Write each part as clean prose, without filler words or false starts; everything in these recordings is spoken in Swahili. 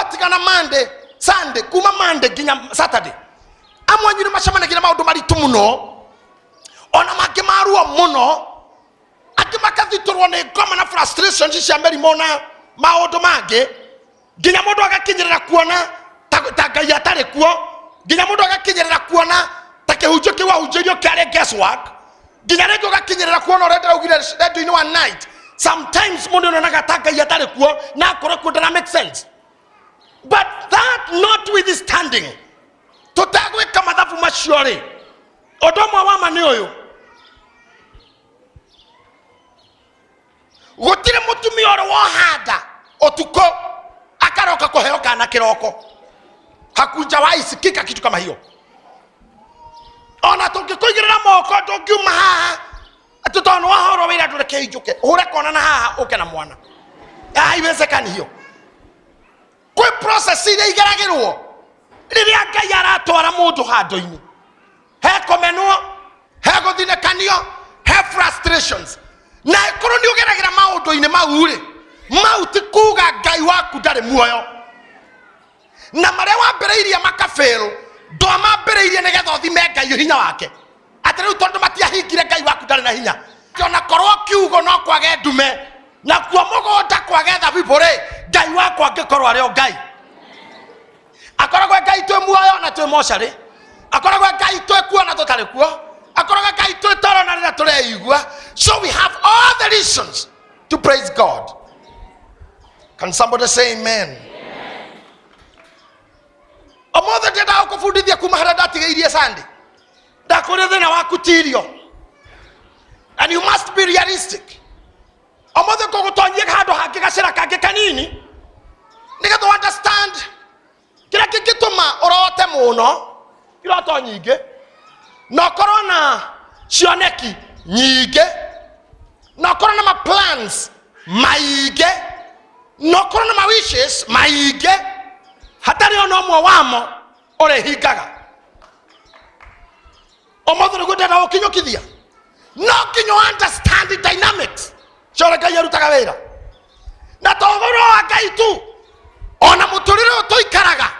watigana Monday Sunday kuma Monday ginya Saturday amwe nyiri macamana gina maundu maritu muno ona makimaruo muno akimakathiturwo ni ngoma na frustration cia merimo na maundu mange ginya mundu agakinyirira kuona ta Ngai atari kuo ginya mundu agakinyirira kuona ta kihunjio kiwa hunjirio kare guesswork ginya rego gakinyirira kuona urenda ugire radio-ini one night. Sometimes mundu onaga ta Ngai atari kuo na akore ku doesn't make sense, but that notwithstanding tutagwika mathabu maciori odomwa wa mani uyu gutire mutumia oro wohanda otuko akaroka kuheo kana kiroko hakunja waisikika kitu kama hiyo. Ona tungikuigirira moko tungiuma haha atutono wahoro wira tureke ijuke hure kona na haha uke na mwana haiwezekani hiyo. Kwa process ile igeragirwo riria Ngai aratwara mundu handu-ini he komenwo he guthinekanio he frustrations na ikuru ni ugeragira maundu-ini mauri mauti kuga Ngai waku ndari muoyo na maria wambereirie makafero ndo mambereirie nigetha uthime Ngai hinya wake ati riu tondu matiahingire Ngai waku ndari na hinya ona korwo kiugo no kwage ndume na kwa mugunda kwage thabibu ri Ngai waku angikorwo ari o Ngai akoragwo Ngai twe muoyo na twe mochari akoragwo Ngai twe kuo na tutari kuo akoragwo Ngai twe toro na rira tureigua. So we have all the reasons to praise God. Can somebody say amen? Omothe ndenda ukufundithia kuma hara ndatigeirie Sunday ndakore thina waku tirio, and you must be realistic. Omothe kugutonyia handu hangi gacira kangi kanini nigetha understand kira kingituma orote muno iroto nyingi no korona cioneki nyingi no korona ma plans maige no korona ma wishes maige hatari ono mwe wamo ore higaga omothe ngudena ukinyukithia no kinyo understand the dynamics chora Ngai arutaga wira na togoro Ngai tu ona muturire utoikaraga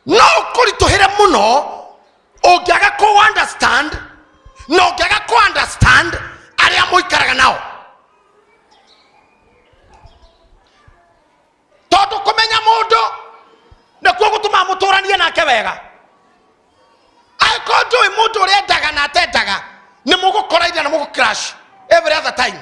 no kurituhire muno ogiaga ko understand no giaga ko understand aria muikaraga nao todo kumenya mundu na kuo gutuma muturanie nake wega aikondo e mundu uri endaga na atendaga ni mugukora ina na mugu crash every other time.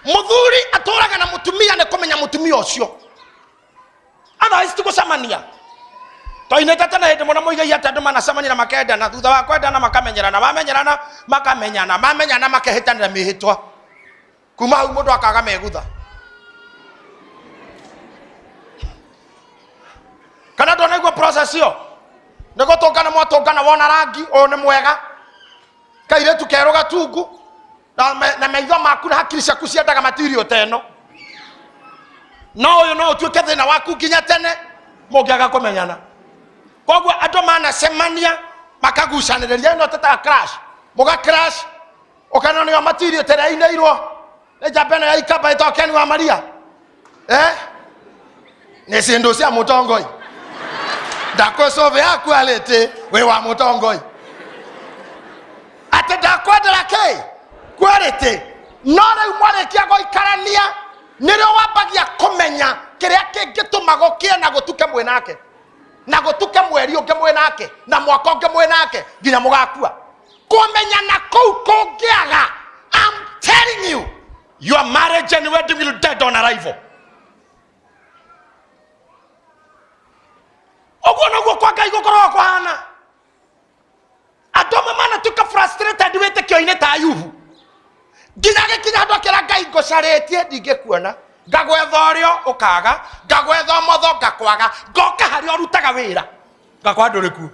Muthuri atoraga na mutumia ne kumenya mutumia ucio otherwise tugucamania toinete na hindi muna muigai atandu manacamania na makenda na thutha wa kwenda na makamenyerana mamenyana makehitanira mihitwa kuma hau mundu akaga megutha kana ndona igua process yo nego tongana mwatongana wona rangi o ni mwega kairetu kero gatungu na maitho maku na hakiri ciaku ciendaga material teno no uyu no utuike thina waku nginya tene mungiaga kumenyana. Koguo andu manacemania makagucaniriria no tata crash muga crash ukana ni material tereinairwo ni jambeno ya ikamba itokeni wa Maria ni sindu cia mutongoi ndakosove yaku alete we wa mutongoi ate ndakwendera kei quality no reu mwarekia goikarania nirio wambagia kumenya kiria kingitumago kie na gutuke mwenake na gutuke mweri unge mwenake na mwaka unge mwenake nginya mugakua kumenya na kou kungiaga. I'm telling you, your marriage and wedding will dead on arrival. Ogo no go kwa Ngai gukoro kwa hana atoma mana tuka frustrated wete kioine ta Ayubu ginage kinyado kira Ngai ngocaretie ndingekuona ngagwetha rio ukaga ngagwetha motho ngakwaga ngoka hari orutaga wira ngakwanduriku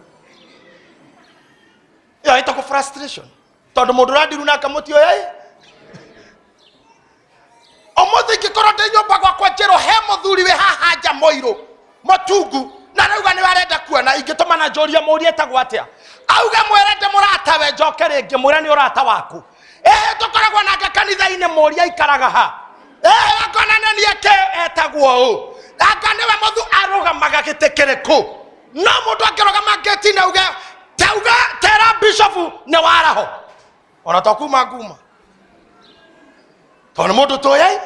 yo itako frustration tondu mundu radiru na kamutio omothe ngikoro ndi nyumba gwakwa njero he muthuri we haha nja moiro motungu na rauga ni warenda kuona ingituma na njoria murie tagwo atia auga mwerende murata we njoke ringi mwira ni urata waku Tokoragwo nake kanitha-inĩ moria ikaraga ha. Akona nani ake etagwo u. Aka niwe muthu arugamaga gĩtĩ kĩrĩkũ. No mũndũ akĩrugama gĩtĩ-inĩ uge tauga tera bishop nĩ waraho. Ona tokuma kuma. Tona mũndũ toyai.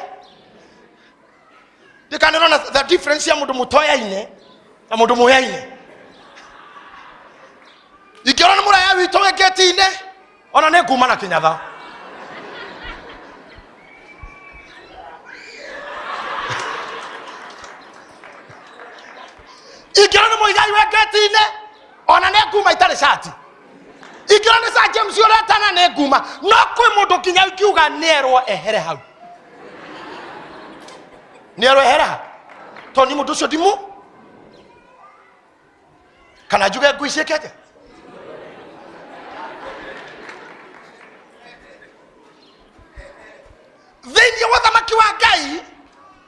Ndikanĩrona the difference ya mũndũ mũtoyaine na mũndũ mũyaine. Ikĩrona mũraya witũ gĩtĩ-inĩ ona nĩ kuma na kĩnyatha. Ikĩrona mũigai wa gĩtĩ-inĩ ona nĩ kuma itarĩ shati. Ikĩrona sa James ũretana nĩ kuma no kwĩ mũndũ kinya kiuga nĩerwo ehere hau. Nĩerwo ehere hau. Toni mũndũ ũcio ndimu. Kana njuge ngwĩciĩkete. Thĩinĩ wa thamaki wa Ngai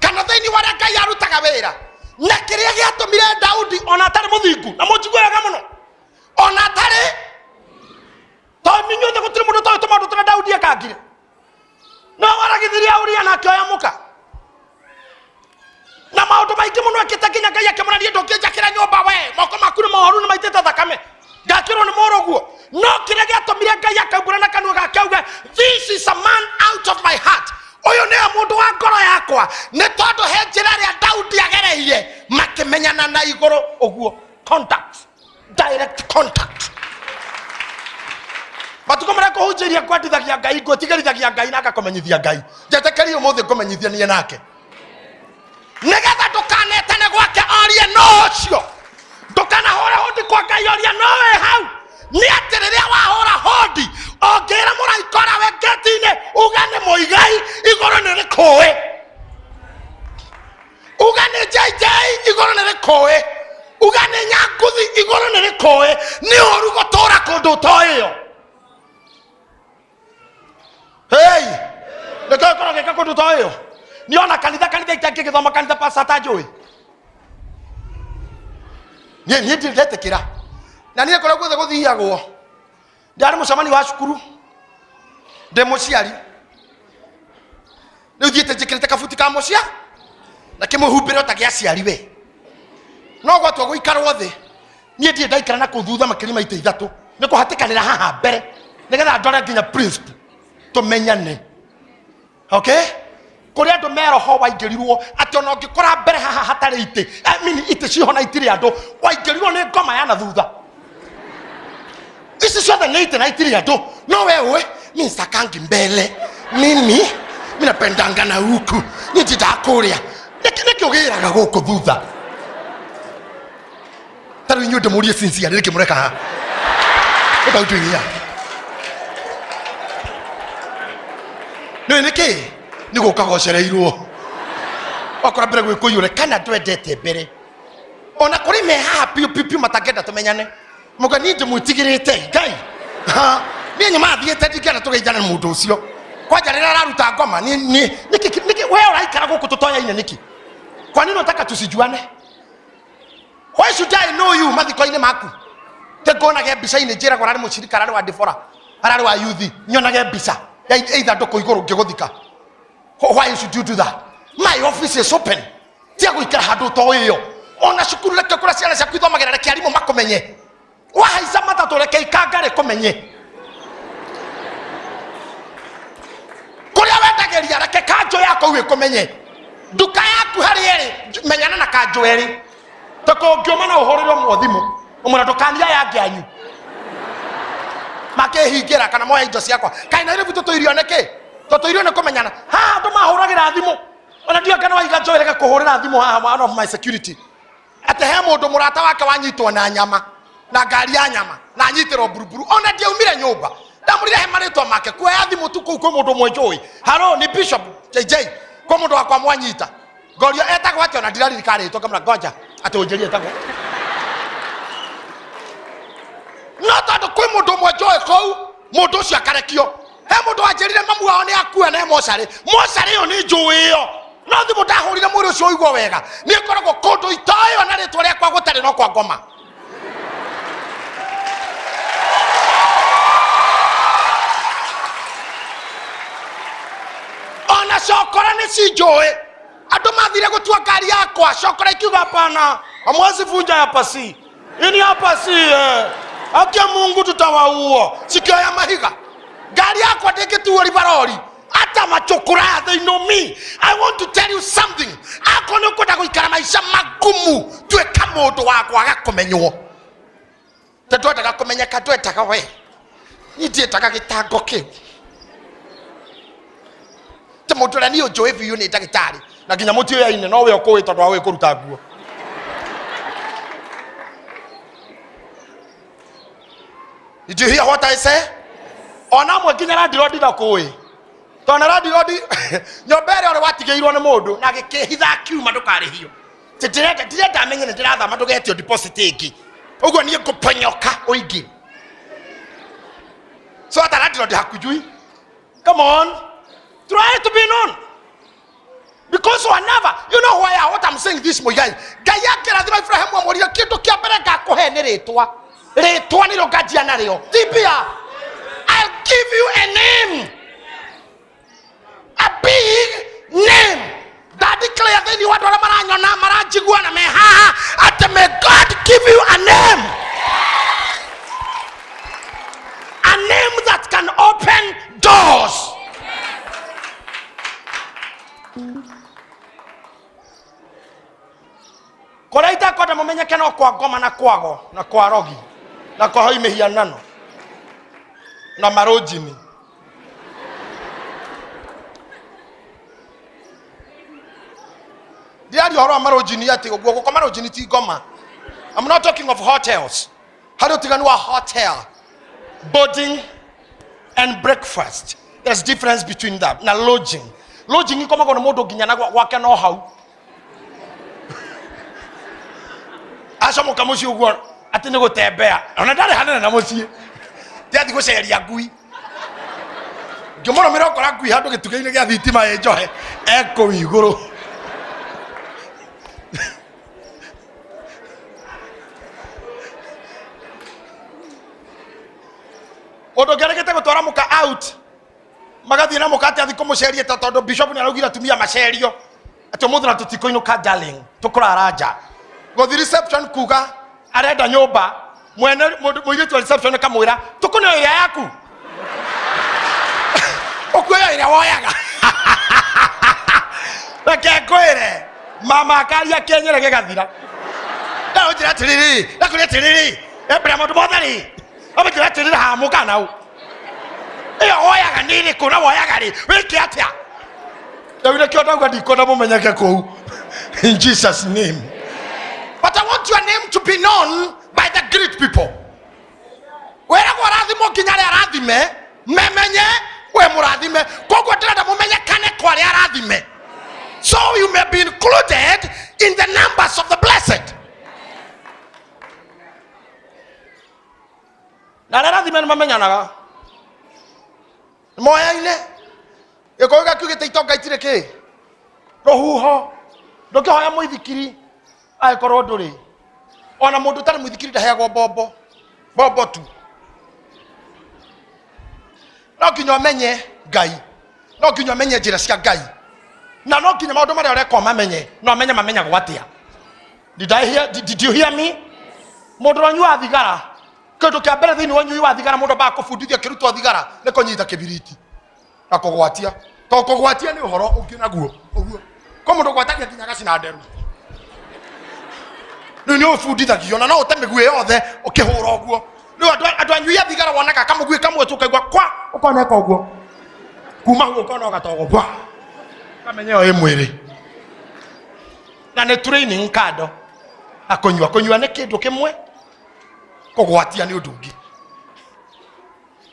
kana thĩinĩ wa Ngai arutaga wĩra. Na kĩrĩa gĩatũmire Daudi ona atarĩ mũthingu na mũjiguaga mũno. Ona atarĩ tondũ inyuothe gũtirĩ mũndũ toĩ tũmaũndũ tũrĩa Daudi ekangire. No waragithirie Uria na akĩoya mũka. Na maũndũ maingĩ mũno ekĩte nginya Ngai akĩmũrania ndũngĩnjakĩra nyũmba we. Moko maku nĩ mohoru nĩ maitĩte thakame. Ngakĩrwo nĩ mũrũguo. No kĩrĩa gĩatũmire Ngai akaumbũra na kanua gake auge this is a man out of my heart. Oyo nĩ mũndũ wa ngoro yakwa. Nĩ tondũ he njĩra ĩrĩa Daudi agereire makĩmenyana na igũrũ ũguo. Contact. Direct contact. Matuko mara kũhunjĩria kwendithagia Ngai ngũtigarithagia Ngai na agakomenyithia Ngai. Njetekerie ũmũthĩ ngũmenyithia niĩ nake. Nĩgetha ndũkanetane gwake orie no ũcio. Ndũkanahũre hũndi kwa Ngai orie no we hau. Nĩ atĩ rĩrĩa wahũra hũndi ongĩra mũraikora we gĩtĩ-inĩ uga nĩ mũigai igũrũ nĩ rĩkũĩ. Uga nĩ JJ igũrũ nĩ rĩkũĩ. Uga nĩ Nyanguthi igũrũ nĩ rĩkũĩ. Nĩ ũru gũtũũra kũndũ ũtoĩyo. Hey! Nĩkĩo gĩkorwo gĩka kũndũ ũtoĩyo. Niona kanitha itangĩgĩthoma kanitha pastor atajũĩ. Niĩ ndiretĩkĩra. Na niĩ kũrĩa guothe gũthiagwo. Ndarĩ mũcemani wa cukuru. Ndĩ mũciari. Rĩu thiĩte njĩkĩrĩte kabuti ka mũcia na kĩmũhumbĩre ta gĩa ciari we. No gwatua gũikarwo thĩ. Niĩ ndiĩ ndaikara na kũu thutha makĩria maita ithatũ. Nĩ kũhatĩkanĩra haha mbere. Nĩgetha ndore nginya principal. Tũmenyane. Okay? Kũrĩa andũ meroho waingĩrirwo atĩ ona ũngĩkora mbere haha hatarĩ itĩ. Itĩ cihona itirĩ andũ. Waingĩrirwo nĩ ngoma ya na thutha. Ici ciothe nĩ itĩ na itirĩ andũ. No wewe mimi sitakangi mbele. Mimi napendanga na huku. Nititaka kũrĩa. Nĩkĩo gĩraga gũkũ thutha. Tarĩ inyuĩ ndĩmũrie sincere nĩkĩ mũreka haha. Ũtautuĩria. Nĩkĩ? Nĩ gũka gũcereirwo. Wakora mbere gwĩkũiyũre kana twendete mbere. Ona kũrĩ me haha piu matangĩenda tũmenyane. Mũga niĩ ndĩmwĩtigĩrĩte Ngai. Niĩ nĩmathiĩte ndingĩenda tũgeithane na mũndũ ũcio. Kwanja rĩrĩa araruta ngoma nĩkĩ we ũraikara gũkũ tũtoyaine nĩkĩ? Kwa nini unataka tusijuane? Why should I know you mathiko-inĩ maku? Ngũonage mbica-inĩ njĩragwo ararĩ mũcirika ararĩ wa Debora ararĩ wa youth nyonage mbica ya ithandũkũ igũrũ ngĩgũthika. Why should you do that? My office is open. Tia gũikara handũ ũtoĩyo. Ona cukuru reke kũrĩa ciana ciaku ithomagĩra reke arimũ makũmenye. Wahaica matatũ reke ikangare kũmenye. Kũrĩa wendagĩria reke kanjũ yako ĩkũmenye. Nduka yaku harĩ ĩrĩ menyana na kanjũ ĩrĩ. Toko ũngĩũma na ũhũrĩrwo mwathimũ ũmũra ndũkania yange anyu. Makĩhingĩra kana moya indo ciakwa. Kaĩ Nairobi tũtũirio nĩkĩ? Tũtũirio nĩ kũmenyana. Ha andũ mahũragĩra thimũ. Ona ndio kana waiga njoerega kũhũrĩra thimũ haha one of my security. Ate he mũndũ mũrata wake wanyitwo na nyama na ngari ya nyama na anyitĩrwo buruburu. Ona ndiaumire nyũmba. Ndamũrire he marĩtwa make kuoya thimũ tu kũu kwĩ mũndũ mwenjũĩ. Haro ni Bishop JJ kwa mũndũ wakwa mwanyita. Ngorio etagwo atĩ ona ndiraririkana rĩtwa kamera ngoja atĩ ũnjĩrie etagwo. No tondũ kwĩ mũndũ mwenjũĩ kũu mũndũ ũcio akarekio. He mũndũ wanjĩrire mamu wao nĩ akua na mocarĩ. Mocarĩ ĩyo nĩ njũĩ ĩyo. No thimũ ndahũrire mwĩrĩ ũcio ũigwo wega. Nĩ ngoragwo kũndũ itoĩ ona rĩtwa rĩakwa gũtarĩ no kwa ngoma. na cokora ni cijoe andu mathire gutua ngari yakwa cokora ikiuga hapana amwezi vunja hapa si ini hapa si akia Mungu tutawaua sikioya mahiga ngari yakwa ndingituo ribarori ata machokora. They know me. I want to tell you something. Akono kwenda guikara maisha magumu tweka mundu wakwa agakumenywo tetwetaga kumenyeka twetaga we nitietaga gitango kiu te mundu rani ujo if you ni dagitari na ginya mutio ya ine no we okuwi tondu wa we kuruta nguo. Did you hear what I say? Ona mwe ginya randirodi na kuwi tona randirodi nyombere ore watigeirwo ni mundu na gikihitha kiuma ndukarihio titirenda amenye ni ndiratha mandugetio deposit ingi uguo nie kuponyoka uingi so that randirodi hakujui. Come on, try to be known because whenever you know why what I'm saying this morning Ngai akirathima Ibrahim amuria kindu kia mbere ngakuhe ni ritwa ni rogajia nario tibia. I'll give you a name, a big name that declare then you want to maranyona marajigwa na meha at may God give you a name, a name that can open doors. Koraita kwa mumenyeke no kwa ngoma na kwago na kwa rogi na kwa hoi mehianano na marojini diari horo marojini yati ogwo kwa marojini ti ngoma. I'm not talking of hotels. How do you think hotel, boarding and breakfast? There's difference between that. Na lodging ikoma kono modo ginya na gwake no hau asomo kamusi ugwo ati ni gutembea ona ndari hanene na mucie tiati guceria ngui ngimono mirokora ngui handu gitugeine gya thitima enjohe eko iguru odo geregete gutwara muka out magathi na muka ati athi kumuceria tondu bishop ni araugire atumia macerio ati muthura tutikoinuka darling tukuraraja go the reception kuga arenda nyumba mwene muiretu reception kamwira tukune ira yaku okuya ira woyaga bakekwire mama akaria kenyere gegathira na ujira tiriri ebra mundu mothari abajira tiriri ha mukana u iyo woyaga nini kuna woyaga ri wiki atia dawire kyo ndauga ndikona mumenyeke kou in Jesus name. But I want your name to be known by the great people. Wera kwa rathimo kinyare rathime memenye we murathime kogwo ndenda mumenye kane kwa ria rathime so you may be included in the numbers of the blessed. Na rathime mamenyanaga moya ine ikoga kugite itonga itire ki rohuho ndokihoya muithikiri aikorwo nduri ona mundu tari muithikiri ndaheagwo bobo tu no kinyo menye Ngai no kinyo menye njira cia Ngai na no kinyo maundu maria ureko mamenye no mamenya gwatia. Did you hear me? Mundu wanyua thigara kindu kia mbere thini wanyui thigara mundu ba kufundithia kiruto thigara ne kunyita kibiriti na kugwatia to kugwatia ni uhoro ukinaguo uguo ko mundu gwatakia kinyaga cina nderu ni ufundithagio na no utemegwe yothe ukihura uguo ni andu anyui thigara wonaka kamugwe kamwe tukaigwa kwa ukoneka uguo kuma huo ukona gatogo bwa kamenyeo imwiri na ne training kado akonywa ne kindu kimwe kugwatia ni udungi.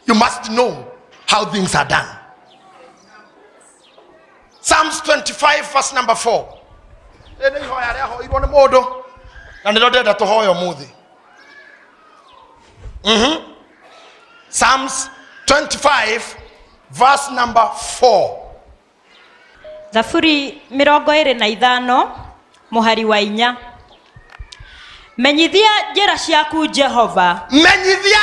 You must know how things are done. Psalms 25 verse number 4. Ene ihoya ria hoirwo ni mundu na ndio ndenda tuhoyo muthi. Psalms 25 verse number 4. Zaburi 25 muhari wa 4. Menyithia njira ciaku Jehova. Menyithia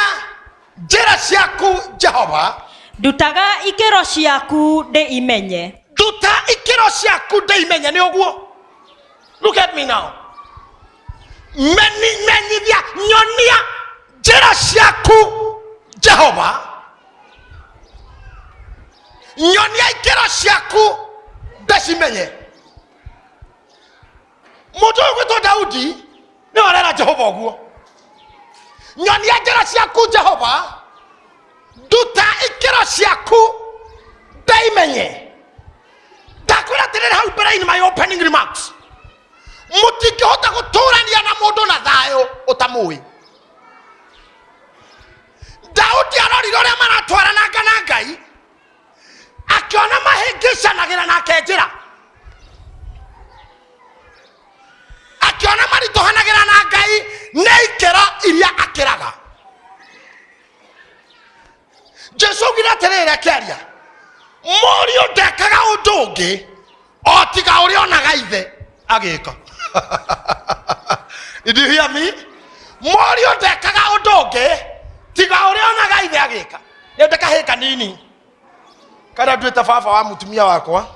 njira ciaku Jehova. Ndutaga ikero ciaku ndi imenye. Nduta ikiro ciaku ndeimenye ni uguo. Look at me now. Menyithia nyonia njira ciaku Jehova. Nyonia ikiro ciaku ndecimenye. Mundu gwitwo Daudi ni warera Jehova uguo. Nyonia njira ciaku Jehova, nduta ikiro ciaku ndaimenye. Ndakwira atiriri hau mbere in my opening remarks, mutingihota guturania na mundu na thayo utamui. Daudi arorire uria maratwarananga na Ngai, akiona mahingicanagira nake njira, akiona maritohanagira na Ngai na ikira iria akiraga. Jesu gira terere akiaria, Morio ndekaga undu ungi o tiga uria onaga ithe agika. Did you hear me? Morio ndekaga undu ungi tiga uria onaga ithe agika. Ni ndekahika nini kana ndwita baba wa mutumia wakwa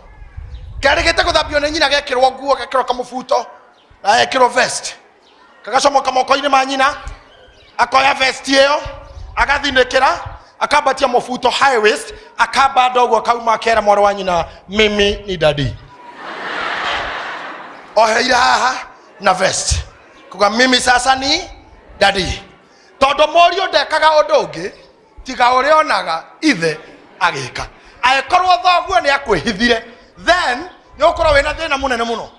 karigite guthambio ni nyina gekirwo nguo gekirwo kamubuto na gekirwo vest kagacomoka moko-ini ma nyina akoya vest iyo agathinekera akabatia mubuto high waist akaba dogo akauma akera mwana wa nyina mimi ni daddy. Oheira haha na vest kuga mimi sasa ni daddy. Todo Morio ndekaga undu ungi tiga uria onaga ithe agika. Akorwo thoguo ni akwihithire, then ni ukorwo wina thina munene muno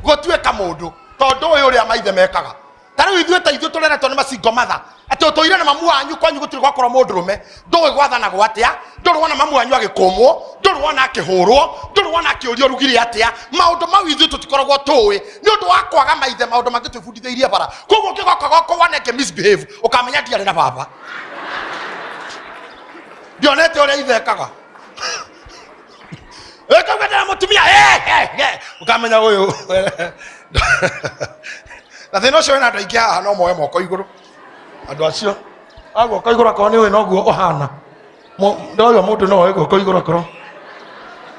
gutweka mundu tondu uyu uria maithe mekaga. Tariu ithuĩ tureretwo ni macingo matha ati utuire na mamu wanyu kwanyu gutiri gwakorwo mundurume ndũĩ gwathanaga atia, ndũrĩ wona mamu wanyu agikumwo, ndũrĩ wona akihurwo, ndũrĩ wona akiurio rugire atia. Maundu mau ithuĩ tutikoragwo tuĩ ni undu wa kwaga maithe maundu mangi twibundithĩirie bara. Koguo ũngĩgoka goko waneke misbehave ukamenya ndiarĩ na baba. Ndionete uria ithe ekaga. Ekaga na mutumia ukamenya uyu. Na thina ucio wina andu aingi haha no moe moko iguru. Andu acio agwoko iguru akorwo ni we noguo uhana. Ndoyo mundu no egwoko iguru akorwo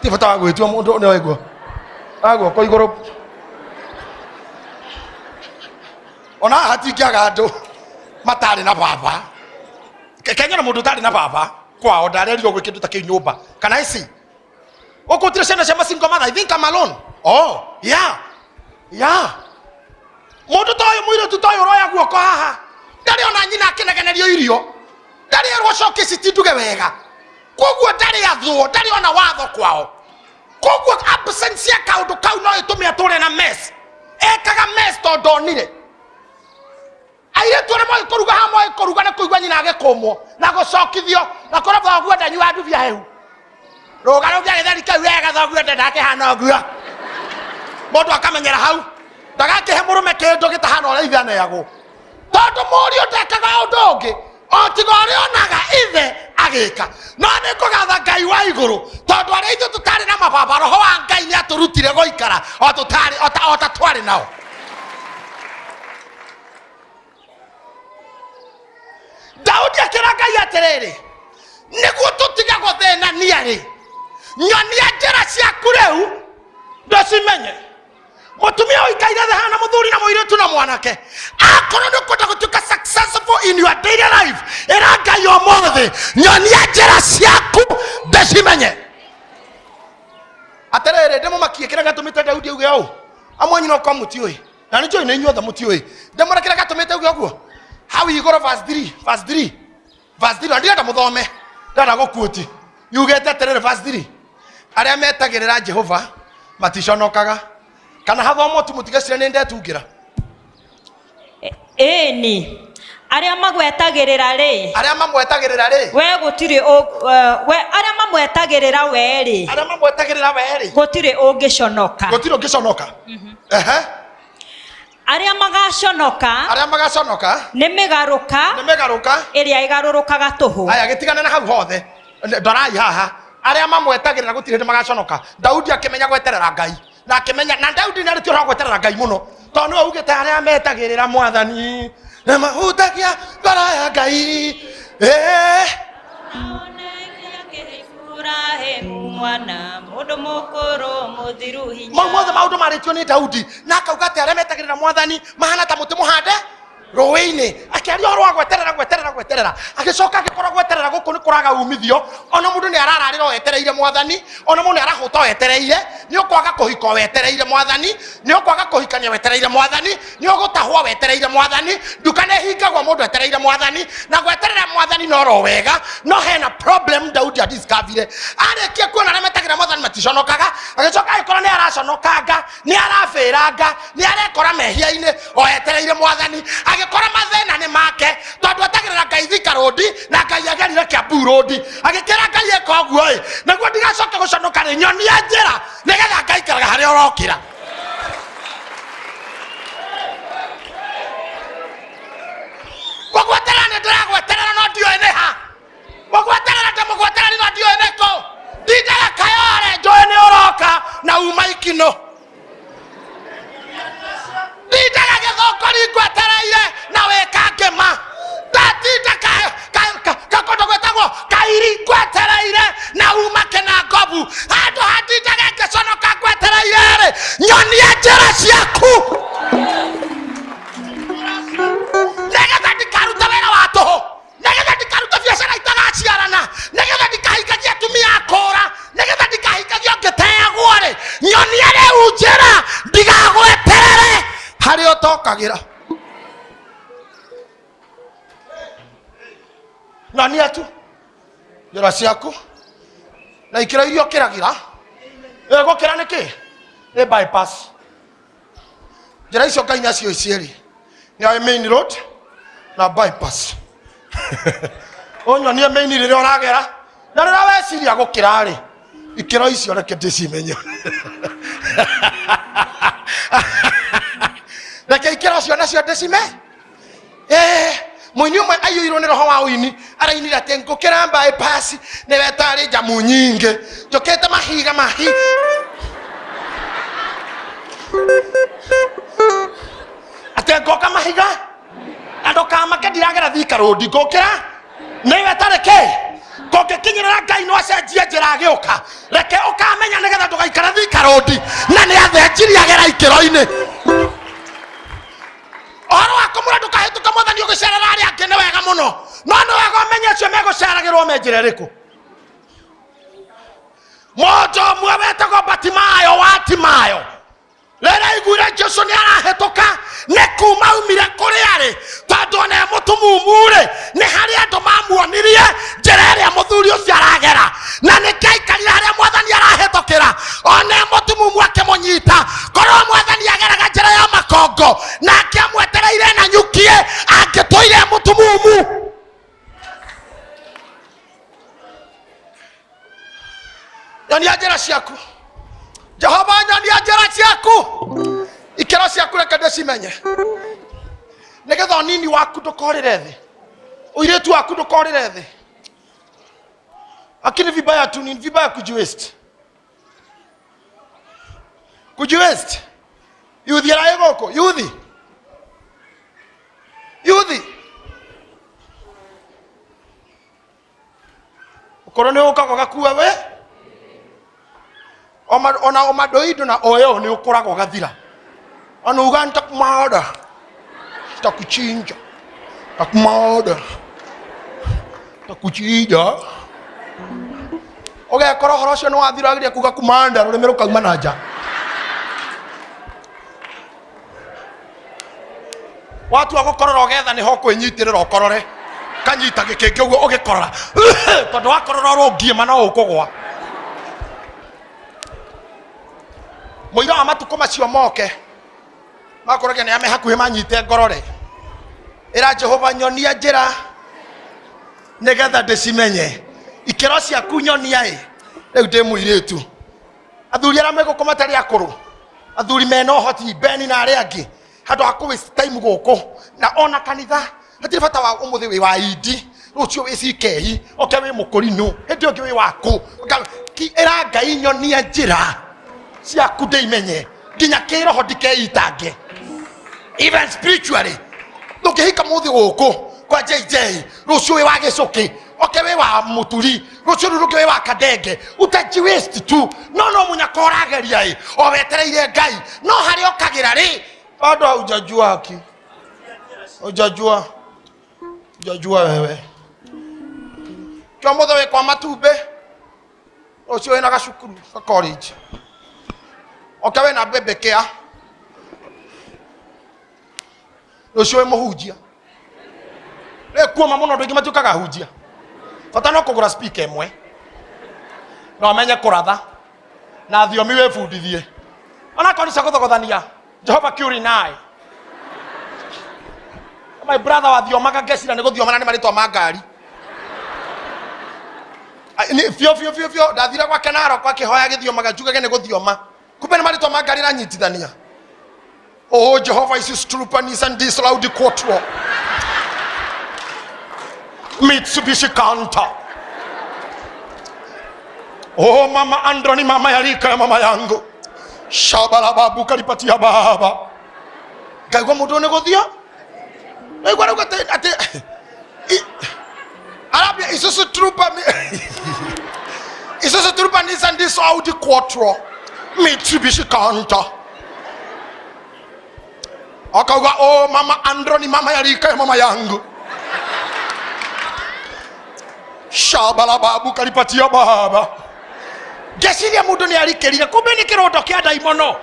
ti bata wa gwitio mundu no egwo agwoko iguru. Ona hatingiaga andu matari na baba. Kenya na mundu tari na baba kwao ndarerio gwe kindu ta kinyumba kana ici ukutire ciana cia macingo matha. I think I'm alone. Oh yeah mundu toyo muiretu toyo roya guoko haha ndari ona nyina akinegenerio irio ndari erwo coke citinduge wega koguo ndari athwo ndari ona watho kwao. Koguo absence ya kaundu kau no itume ature na mess ekaga mess to ndonire aire tore mo ikoruga ha mo ikoruga na kuigwa nyina agekomwo na gucokithio na kora thoguo ndanyu wa nduvia hehu rugaro bya githari kau wega thoguo ndake hana oguo mundu akamenyera hau ndagakihe murume kindu gitahana ora ithe aneagwo tondu Morio ndekaga undu ungi o tiga uria onaga ithe agika. No ni kugatha Ngai wa iguru tondu aria ithu tutari na mababa roho wa Ngai ni aturutire goikara o tutari o ta twari nao. Daudi akira Ngai atiriri niguo tutiga guthina niari nyonia njira ciaku riu ndacimenye. Mutumia uikaire the hana muthuri na muiretu na mwanake akorwo ni kwenda gutuika successful in your daily life era Ngai omothe nyonia njira ciaku ndacimenye. Atiriri ndimumakie kira gatumite Daudi uge au amwanyu no kwa mutioi na ni joy na inyuothe mutioi ndimura kira gatumite uge uguo how you go verse 3 ndirenda muthome ndenda gukuoti yugete terere verse 3 aria metagirira Jehova maticonokaga kana hathomo tu mutigacire ni ndetungira ni aria magwetagirira ri we gutire we aria mamwetagirira we ri gutire ungiconoka aria magaconoka ni migaruka iria igarurukaga tuhu. Aya gitigana na hau hothe ndorai haha aria mamwetagirira gutire ndi magaconoka. Daudi akimenya gweterera Ngai na akimenya na Daudi ni aritio gweterera Ngai muno tondu no ugite aria metagirira mwathani na mahutagia ngoro ya Ngai aonekia kihifurahimu mwana mundu mukuru muthiru hinya mothe maundu maritio ni Daudi na akauga ati aria metagirira mwathani mahana ta muti muhande rũĩ-inĩ akĩaria ũhoro wa gweterera agĩcoka agĩkora gweterera gũkũ nĩ kũraga umithio ona mũndũ nĩ arararĩra o etereire mwathani ona mũndũ nĩ arahũta o etereire nĩ ũkwaga kũhika o wetereire mwathani nĩ ũkwaga kũhikania wetereire mwathani nĩ ũgũtahwo wetereire mwathani nduka nĩ hingagwo mũndũ etereire mwathani na gweterera mwathani no ro wega no hena problem Daudi adiscovered arĩkia kuona arĩa metagĩrĩra mwathani maticonokaga agĩcoka agĩkora nĩ araconokanga nĩ arabĩranga nĩ arekora mehia-inĩ o etereire mwathani agĩkora mathĩna nĩ make tondũ etagĩrĩra Ngai Thika Road na Ngai agerire Kiambu Road agĩkĩra Ngai eka ũguo naguo ndigacoke gũconoka nĩ nyonia njĩra nĩgetha Ngai aikaraga harĩa ũrokĩra gũgweterera nĩ ndĩragweterera no ndiũĩ nĩ ha gũgweterera ndĩmũgweterera no ndiũĩ nĩ kũ ndindaga kayore njũĩ nĩ ũroka na uma ikino ndindaga gĩthũngũri ngwetereire na wĩka ngĩma ndatinda kakondo gwĩtagwo kairi ngwetereire na uma kĩnangobu handũ handindaga ngĩconoka ngwetereire-rĩ nyonia njĩra ciaku nĩgetha ndikaruta wĩra wa tũhũ nĩgetha ndikaruta biacara itagaciarana nĩgetha ndikahingagia atumia akũra nĩgetha ndikahingagia ngĩteagwo-rĩ nyonia rĩu njĩra ndigagweterere harĩa ũtokagĩra nyonia tu njĩra ciaku na ikĩra iria ũkĩragĩra gũkĩra nĩkĩ nĩ bypass njĩra icio Ngai nacio icierĩ nĩ main road na bypass ũnyonie main rĩrĩa ũragera na rĩrĩa weciria gũkĩra-rĩ ikĩra icio reke ndĩcimenye reke ikĩra cio nacio ndĩcime mũini ũmwe aiyũirwo nĩ roho wa ũini arainire atĩ ngũkĩra bypass nĩ wetarĩ njamu nyingĩ njũkĩte mahiga atĩ ngoka mahiga na ndũkamake ndiragera Thika Road ngũkĩra nĩ wetarĩ kĩ ngũngĩkinyĩrĩra Ngai no acenjie njĩra agĩũka reke ũkamenya nĩgetha ndũgaikara Thika Road na nĩ athenjiri agera ikĩro-inĩ ũhoro wa kũmũra ndũkahĩtũka mwathani ũgĩcerera arĩa angĩ nĩ wega mũno no nĩ wega ũmenye acio megũceragĩrwo me njĩra ĩrĩkũ mũndũ ũmwe wetagwo Batimayo wa Timayo rĩrĩa aiguire Jesũ nĩ arahĩtũka nĩ kuma umire kũrĩ arĩ tondũ ona mũtumumu-rĩ nĩ harĩ andũ mamuonirie njĩra ĩrĩa mũthuri ũcio aragera na nĩkĩo aikarire harĩa mwathani arahĩtũkĩra ona mũtumumu akĩmũnyita korwo mwathani ageraga njĩra ya makongo na akĩamwetereire na nyukie angĩtũire mũtumumu nyonia njĩra ciaku Jehova nyonia njĩra ciaku ikĩro ciaku reke ndĩcimenye nĩgetha ũnini waku ndũkorĩre thĩ ũirĩtu waku ndũkorĩre thĩ lakini vibaya tu ni vibaya kujiwaste yuthi araĩ gũkũ yuthi ũkorwo nĩ ũkaga gakua we ona omadoido na oyo ni ũkũraga ũgathira ona uga nitakumada takuchinja takumada takuchinja ũgekora ũhoro ũcio nĩ wathiragĩria kuga kumanda rũrĩmĩ rũkauma na nja watu agũkorora ũgetha nĩho kwĩnyitĩrĩra ũkorore kanyita gĩkĩngĩ ũguo ũgĩkorora tondũ wakorora ũrũngiĩma no ũkũgwa mũira wa matukũ macio moke makoragia nĩ ame hakuhĩ manyite ngorore ĩra Jehova nyonia njĩra nĩgetha ndĩcimenye ikĩro ciaku nyonia-ĩ rĩu ndĩ mũirĩtu athuri arĩa megũkũ matarĩ akũrũ athuri mena ũhoti Beni na arĩa angĩ handũ ha kũ-waste time gũkũ na ona kanitha hatirĩ bata wa ũmũthĩ wĩ wa idi rũciũ wĩ cikehi oke wĩ mũkũrinũ hĩndĩ ũngĩ wĩ waku ĩra Ngai nyonia njĩra ciaku ndĩimenye nginya kĩroho ndikeitange even spiritually ndũngĩhika mũthĩ gũkũ kwa JJ rũciũ wĩ wa gĩcũkĩ okewe wa muturi rucio ruruke wa kadenge utaji waste tu no munyakorageria i owetereire ngai no hari okagira ri bado hujajua haki hujajua wewe Chomotho we kwa matumbe ucio wina gacukuru ka college okawe na bebekea ucio we muhunjia kuoma muno ndu ingi matukaga hunjia fata no kugura speaker emwe no amenye kuratha na thiomi we fundithie ona konisa guthogothania Jehova kiuri nai my brother wa thiomaga ngesira ni guthiomana ni maritwa ma ngari fio ndathira kwa kenaro kwa kihoya githiomaga njugage ni guthioma kumbe ni maritwa ma ngari ranyitithania oh Jehovah is trooper and this loud quattro Mitsubishi Counter. Oh mama Androni mama yarika mama yangu. Shabala babu kalipatia baba. Gaigwa mudo ne gothia? Gaigwa ro ate Arabia isusu trooper isusu trooper and this Audi Quattro Mitsubishi Counter. Akawa oh mama Androni mama yarika mama yangu. Shabala babu kalipatia baba. Gesiria mudu ni alikerire kumbe ni kiroto kia daimono.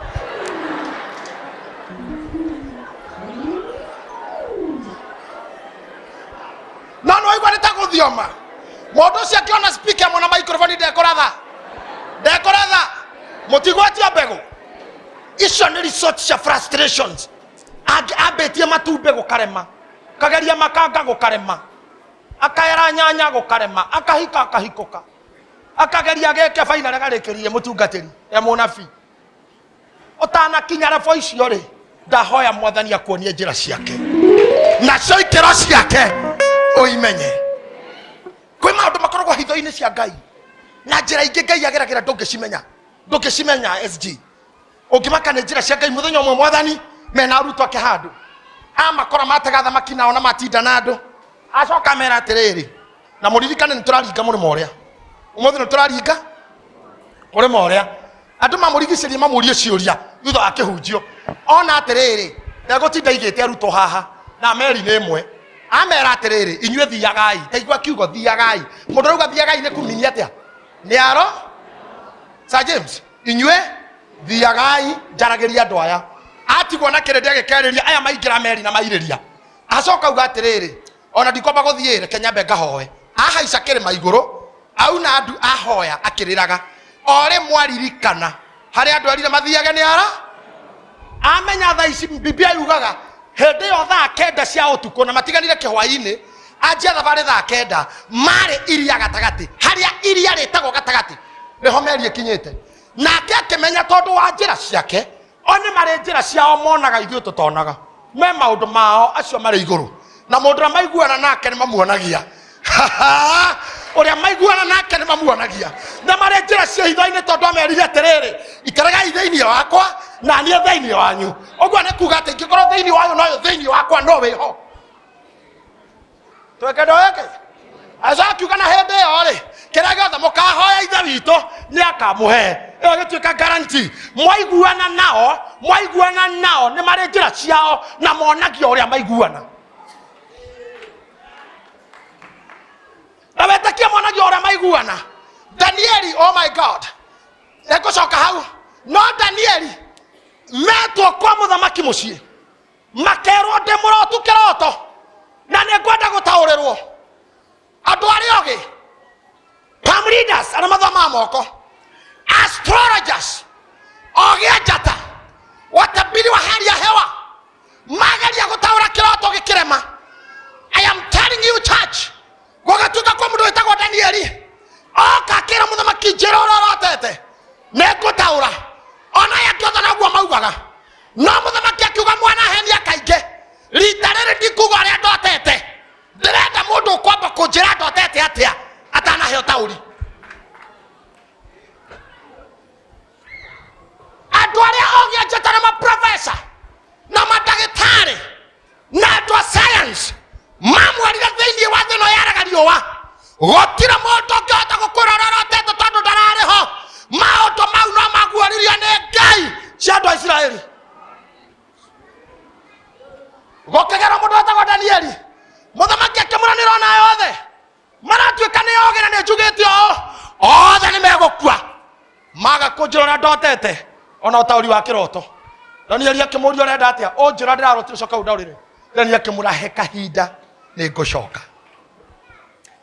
Nano igwa nitaguthioma. Modo cia kiona speaker mona microphone dekoratha. Mutigwatia bego. Icio ni resort cia frustrations. Abetie matumbe gukarema. Kageria makanga gukarema. Akaera nyanya gukarema akahika akahikoka akageria geke faina regarekerie mutungatiri ya munafi otana kinyara voice yore ndahoya mwathani akuonie njira ciake na coikero ciake uimenye kwi maundu makoragwo hitho-ini cia ngai na njira ingi ngai ageragira ndungicimenya SG ungimaka ni njira cia ngai muthenya umwe mwathani mena aruto ake handu amakora matega thamaki nao na matinda na andu acoka mera atiriri na muririkane nituraringa murimo uria umuthi nituraringa murimo uria andu mamurigicirie mamurie ciuria thutha wa kihunjio ona atiriri ndegutinda igite aruto haha na meri ni imwe amera atiriri inyue thiagai taigua kiugo thiagai mundu rauga thiagai ni kuminia atia ni aro Sir James inyue thiagai njaragiria andu aya atigwo na kirende agikeriria aya maingira meri na mairiria acoka uga atiriri ona ndikomba guthiire Kenya ngahoe ahaica kirima iguru au na andu ahoya akiriraga ore mwaririkana hari andu arire mathiage ni ara amenya tha ici bibia yugaga hende yo thaa kenda cia utuko na matiganire kihwaini ajia thabari thaa kenda mari iria gatagati haria iria ritagwo gatagati niho meri ikinyite nake akimenya tondu wa njira ciake oni mari njira ciao monaga ithuĩ tutonaga me maundu mao acio mari iguru na mundu maiguana nake ni mamuonagia uria maiguana nake ni mamuonagia na mari njira cia hitho-ini tondu amerire atiriri ikaragai thiini wakwa na nie thiini wanyu uguo ni kuga ati ingikorwo thiini wanyu noyo thiini wakwa no wiho tweke ndoeke azakiuga na hindi iyo ri kiria giothe mukahoya ithe witũ ni akamuhe iyo gituika guarantee mwaiguana nao ni mari njira ciao na monagia uria maiguana na wetakia monagia uria maiguana Danieli oh my God ekucoka hau no Danieli metwo kwa muthamaki mucii makerwo ndi murotu kiroto na ni ngwenda gutaurirwo andu aria ogi palm readers ana mathoma moko astrologers ogi njata watabiri wa hali ya hewa magaria gutaura kiroto gikirema. I am telling you church gwagatuka kwa mundu witagwo Danieli oka kira muthamaki Njira urorotete negutaura ona yakiotha naguo maugaga no muthamaki akiuga mwana heni akainge rita riri ndikuga aria ndotete ndirenda mundu kwamba kunjira ndotete atia atanaheo tauri andu aria ogia njata na maprofesa na madagitari na andu a science mamwarire thiini wa thino yaragariwa kunjira ndotete ona utauri wa kiroto Danieli akimuria urenda atia onjira ndirarotire coka undaurire Danieli akimura he kahinda ni ngucoka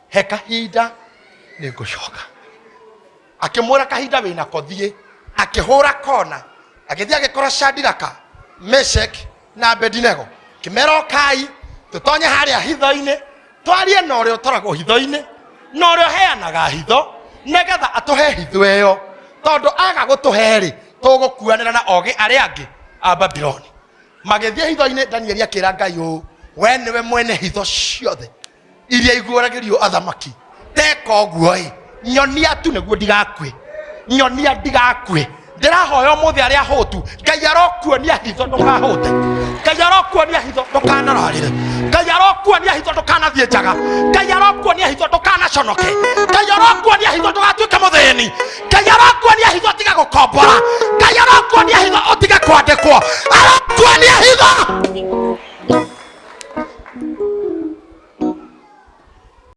he kahinda ni ngucoka akimura kahinda wina kothie akihura kona agithia agikora Shadiraka Meshek na Abednego kimero kai tutonye haria hitho-ini twarie na uria utaragwo hitho-ini na uria heanaga hitho negetha atuhe hitho eyo tondu aga gutuheri tugukuanira na ogi aria angi a Babyloni magithie hitho-ini Danieli akira Ngai u we niwe mwene hitho ciothe iria iguoragirio athamaki teka uguo nyonia tu niguo ndigakue nyonia ndigakue ndirahoya muthi aria hotu Ngai arokuonia hitho ndukahote Ngai arokuonia hitho ndukanararire Ngai arokuonia hitho ndukanathie njaga Ngai arokuonia hitho ndukanaconoke Ngai arokuonia hitho ndugatuike muthini Ngai arokuonia hitho tiga gukombora Ngai arokuonia hitho utiga kwandikwo